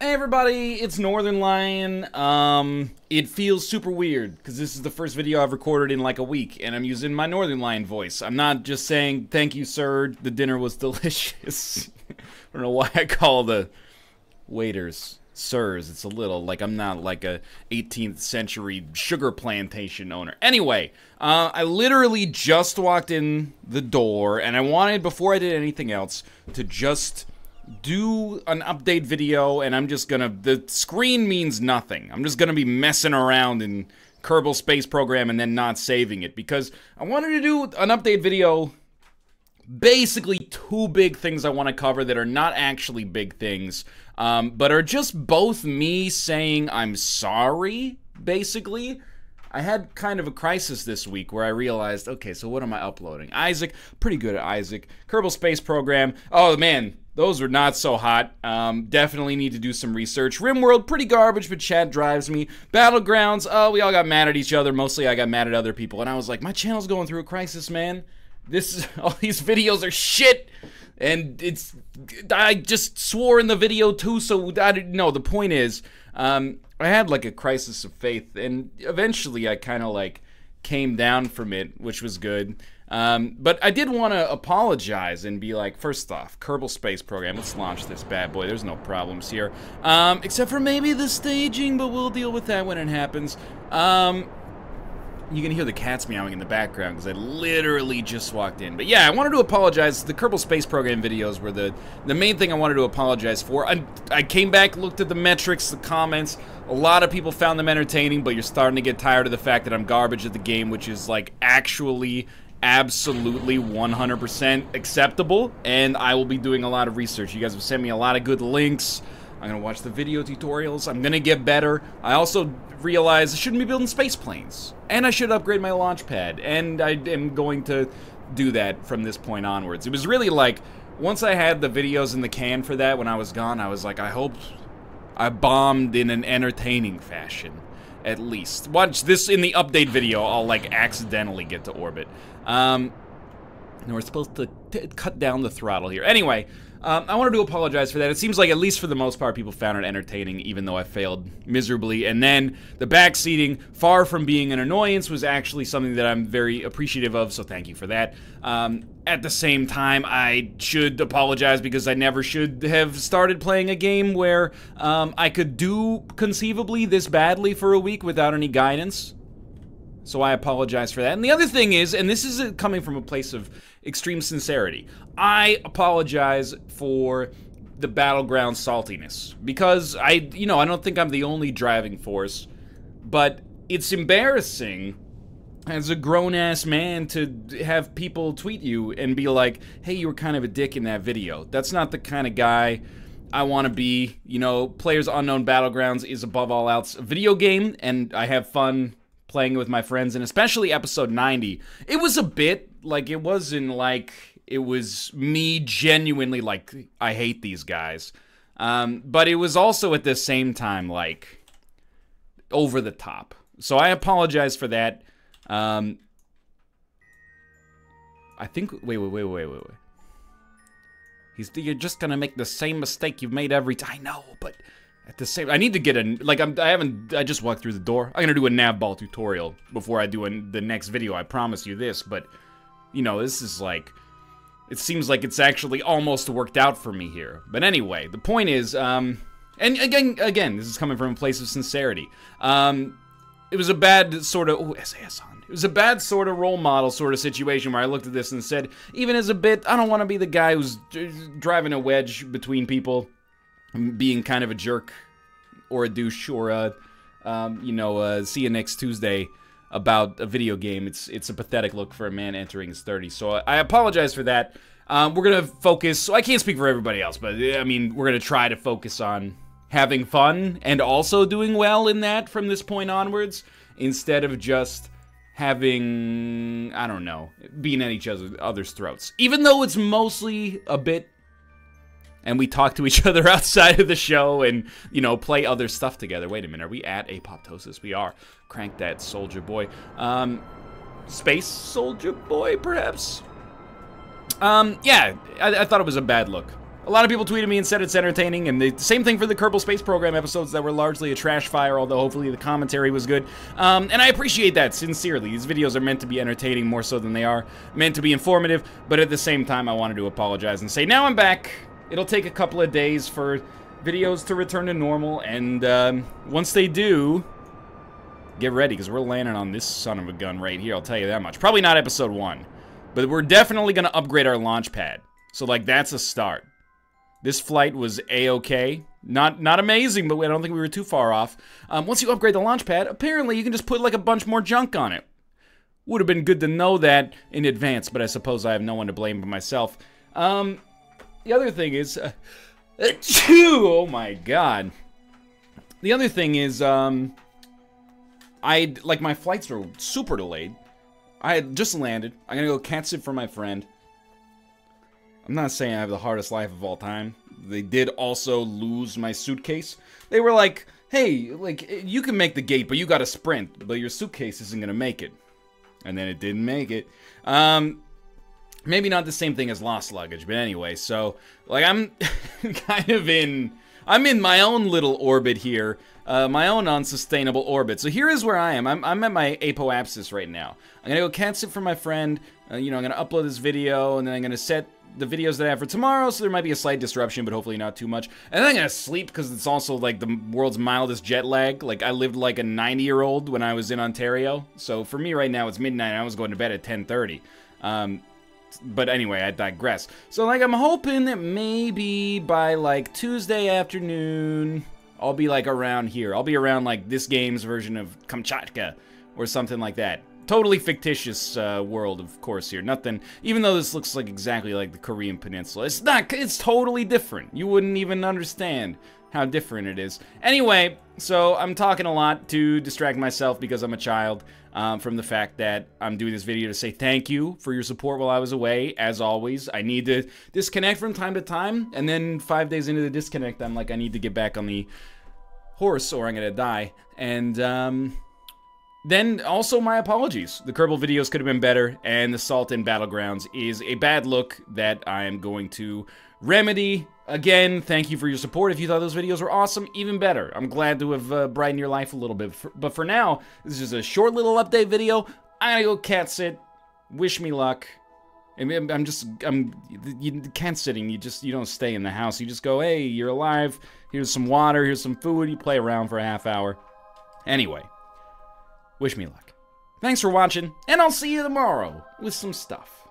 Hey everybody, it's Northernlion. It feels super weird because this is the first video I've recorded in like a week, and I'm using my Northernlion voice. I'm not just saying thank you, sir. The dinner was delicious. I don't know why I call the waiters sirs. It's a little like I'm not like a 18th century sugar plantation owner. Anyway, I literally just walked in the door, and I wanted, before I did anything else, to just do an update video, and I'm just gonna, the screen means nothing. I'm just gonna be messing around in Kerbal Space Program and then not saving it, because I wanted to do an update video. Basically, two big things I want to cover that are not actually big things, but are just both me saying I'm sorry, basically. I had kind of a crisis this week where I realized, okay, so what am I uploading? Isaac, pretty good at Isaac. Kerbal Space Program, oh man, those were not so hot. Definitely need to do some research. RimWorld, pretty garbage, but chat drives me. Battlegrounds, oh, we all got mad at each other. Mostly I got mad at other people, and I was like, my channel's going through a crisis, man. All these videos are shit, and I just swore in the video too, so I didn't know. The point is, I had like a crisis of faith, and eventually I kind of like came down from it, which was good. But I did want to apologize and be like, first off, Kerbal Space Program, let's launch this bad boy. There's no problems here, except for maybe the staging, but we'll deal with that when it happens. You can hear the cats meowing in the background because I literally just walked in. But yeah, I wanted to apologize. The Kerbal Space Program videos were the main thing I wanted to apologize for. I came back, looked at the metrics, the comments. A lot of people found them entertaining, but you're starting to get tired of the fact that I'm garbage at the game, which is like actually absolutely 100% acceptable. And I will be doing a lot of research. You guys have sent me a lot of good links. I'm gonna watch the video tutorials. I'm gonna get better. I also realized I shouldn't be building space planes, and I should upgrade my launch pad, and I am going to do that from this point onwards. It was really like, once I had the videos in the can for that when I was gone, I was like, I hope I bombed in an entertaining fashion, at least. Watch this in the update video, I'll like accidentally get to orbit. We're supposed to cut down the throttle here. Anyway, I wanted to apologize for that. It seems like, at least for the most part, people found it entertaining, even though I failed miserably. And then the backseating, far from being an annoyance, was actually something that I'm very appreciative of, so thank you for that. At the same time, I should apologize because I never should have started playing a game where I could do, conceivably, this badly for a week without any guidance. So I apologize for that. And the other thing is, and this is coming from a place of extreme sincerity, I apologize for the battleground saltiness. Because I don't think I'm the only driving force, but it's embarrassing as a grown-ass man to have people tweet you and be like, hey, you were kind of a dick in that video. That's not the kind of guy I want to be. You know, PlayerUnknown's Battlegrounds is above all else a video game, and I have fun playing with my friends, and especially episode 90. It was a bit, like, it wasn't like, it was me genuinely like, I hate these guys. But it was also at the same time, like, over the top. So I apologize for that. I think, wait. You're just gonna make the same mistake you've made every time. I know, but at the same, I need to get a, like, I just walked through the door. I'm gonna do a nav ball tutorial before I do the next video, I promise you this, but, you know, this is like, it seems like it's actually almost worked out for me here. But anyway, the point is, and again, this is coming from a place of sincerity. It was a bad sort of, SAS on. It was a bad sort of role model sort of situation where I looked at this and said, even as a bit, I don't want to be the guy who's driving a wedge between people, being kind of a jerk or a douche or see you next Tuesday about a video game. It's a pathetic look for a man entering his 30s. So I apologize for that. We're gonna focus, so I can't speak for everybody else, but I mean, we're gonna try to focus on having fun and also doing well in that from this point onwards, instead of just having, I don't know, being at each other's throats. Even though it's mostly a bit, and we talk to each other outside of the show and, you know, play other stuff together. Wait a minute, are we at Apoptosis? We are. Crank that, Soldier Boy. Space Soldier Boy, perhaps? Yeah, I thought it was a bad look. A lot of people tweeted me and said it's entertaining, and the same thing for the Kerbal Space Program episodes that were largely a trash fire, although hopefully the commentary was good. And I appreciate that, sincerely. These videos are meant to be entertaining more so than they are meant to be informative, but at the same time, I wanted to apologize and say, now I'm back. It'll take a couple of days for videos to return to normal, and once they do, get ready, because we're landing on this son of a gun right here, I'll tell you that much. Probably not episode 1, but we're definitely going to upgrade our launch pad. So, like, that's a start. This flight was A-okay. Not amazing, but I don't think we were too far off. Once you upgrade the launch pad, apparently you can just put, like, a bunch more junk on it. Would have been good to know that in advance, but I suppose I have no one to blame but myself. The other thing is... oh my god. The other thing is, like, my flights are super delayed. I had just landed. I'm gonna go cat sit for my friend. I'm not saying I have the hardest life of all time. They did also lose my suitcase. They were like, hey, like, you can make the gate, but you gotta sprint, but your suitcase isn't gonna make it. And then it didn't make it. Maybe not the same thing as lost luggage, but anyway, so, like, I'm kind of I'm in my own little orbit here, my own unsustainable orbit. So here is where I am. I'm at my apoapsis right now. I'm gonna go cat sit for my friend, you know, I'm gonna upload this video, and then I'm gonna set the videos that I have for tomorrow, so there might be a slight disruption, but hopefully not too much. And then I'm gonna sleep, because it's also, like, the world's mildest jet lag. Like, I lived like a 90-year-old when I was in Ontario, so for me right now, it's midnight, and I was going to bed at 10:30. But anyway, I digress. So, like, I'm hoping that maybe by, like, Tuesday afternoon, I'll be, like, around here. I'll be around, like, this game's version of Kamchatka, or something like that. Totally fictitious world, of course, here. Nothing, even though this looks like exactly like the Korean Peninsula. It's not, it's totally different. You wouldn't even understand how different it is. Anyway, so I'm talking a lot to distract myself because I'm a child from the fact that I'm doing this video to say thank you for your support while I was away. As always, I need to disconnect from time to time, and then 5 days into the disconnect, I'm like, I need to get back on the horse or I'm gonna die. And, then, also, my apologies. The Kerbal videos could have been better, and the Salt in Battlegrounds is a bad look that I am going to remedy. Again, thank you for your support. If you thought those videos were awesome, even better. I'm glad to have brightened your life a little bit. But for now, this is just a short little update video. I gotta go cat sit. Wish me luck. I'm cat sitting, you don't stay in the house. You just go, hey, you're alive. Here's some water, here's some food. You play around for a half hour. Anyway. Wish me luck. Thanks for watching, and I'll see you tomorrow with some stuff.